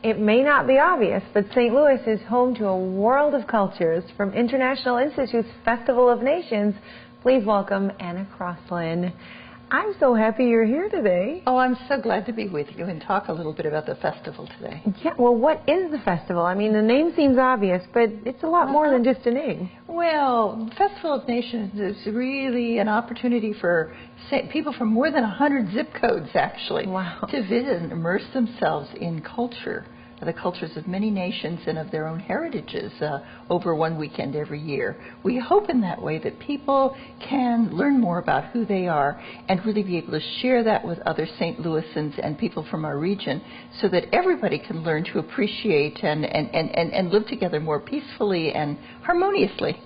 It may not be obvious, but St. Louis is home to a world of cultures. From International Institute's Festival of Nations, please welcome Anna Crosslin. I'm so happy you're here today. Oh, I'm so glad to be with you and talk a little bit about the festival today. Yeah, well, what is the festival? I mean, the name seems obvious, but it's a lot more than just a name. Well, Festival of Nations is really an opportunity for people from more than 100 zip codes, actually, to visit and immerse themselves in culture, the cultures of many nations and of their own heritages over one weekend every year. We hope in that way that people can learn more about who they are and really be able to share that with other St. Louisans and people from our region so that everybody can learn to appreciate and live together more peacefully and harmoniously.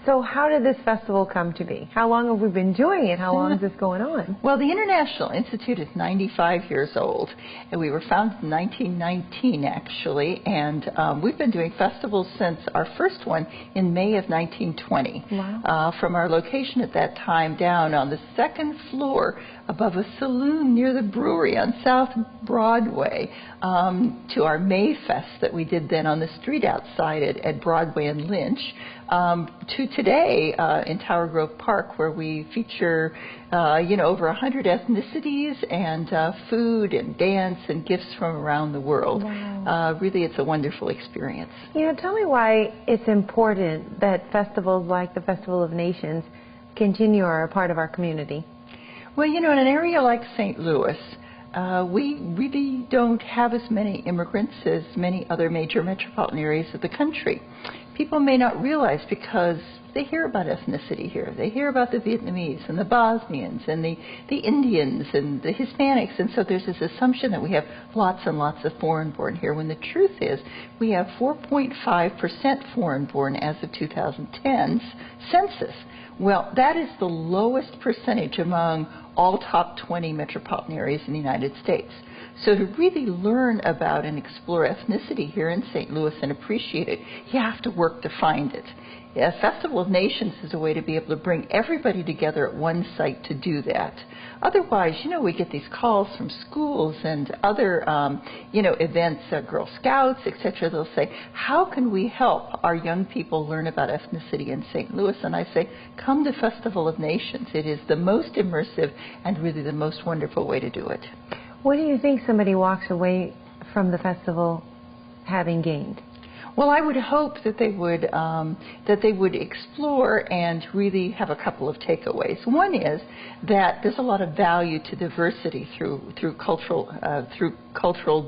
So how did this festival come to be? How long have we been doing it? How long is this going on? Well, the International Institute is 95 years old, and we were founded in 1919, actually, and we've been doing festivals since our first one in May of 1920. Wow. From our location at that time down on the second floor above a saloon near the brewery on South Broadway to our May Fest that we did then on the street outside at Broadway and Lynch, to today in Tower Grove Park, where we feature over 100 ethnicities and food and dance and gifts from around the world. Wow. Really, it's a wonderful experience. Tell me why it's important that festivals like the Festival of Nations continue or are a part of our community. Well, in an area like St. Louis, we really don't have as many immigrants as many other major metropolitan areas of the country. People may not realize because they hear about ethnicity here. They hear about the Vietnamese and the Bosnians and the Indians and the Hispanics, and so there's this assumption that we have lots and lots of foreign-born here, when the truth is we have 4.5% foreign-born as of 2010's census. Well, that is the lowest percentage among all top 20 metropolitan areas in the United States. So to really learn about and explore ethnicity here in St. Louis and appreciate it, you have to work to find it. A Festival of Nations is a way to be able to bring everybody together at one site to do that. Otherwise, we get these calls from schools and other, events, Girl Scouts, etc. They'll say, how can we help our young people learn about ethnicity in St. Louis? And I say, come to Festival of Nations. It is the most immersive and really the most wonderful way to do it. What do you think somebody walks away from the festival having gained? Well, I would hope that they would explore and really have a couple of takeaways. One is that there's a lot of value to diversity through cultural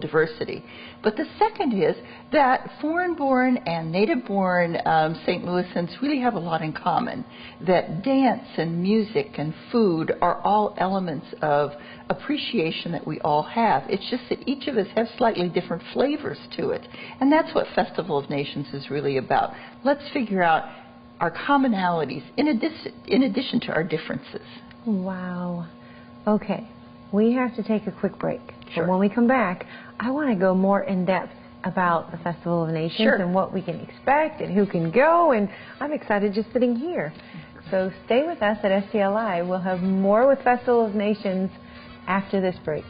diversity. But the second is that foreign-born and native-born St. Louisans really have a lot in common. That dance and music and food are all elements of appreciation that we all have. It's just that each of us have slightly different flavors to it. And that's what Festival of Nations is really about. Let's figure out our commonalities in addition to our differences. Wow. Okay, we have to take a quick break. Sure. But when we come back, I want to go more in depth about the Festival of Nations and what we can expect and who can go, and I'm excited just sitting here. So stay with us at STLI. We'll have more with Festival of Nations after this break.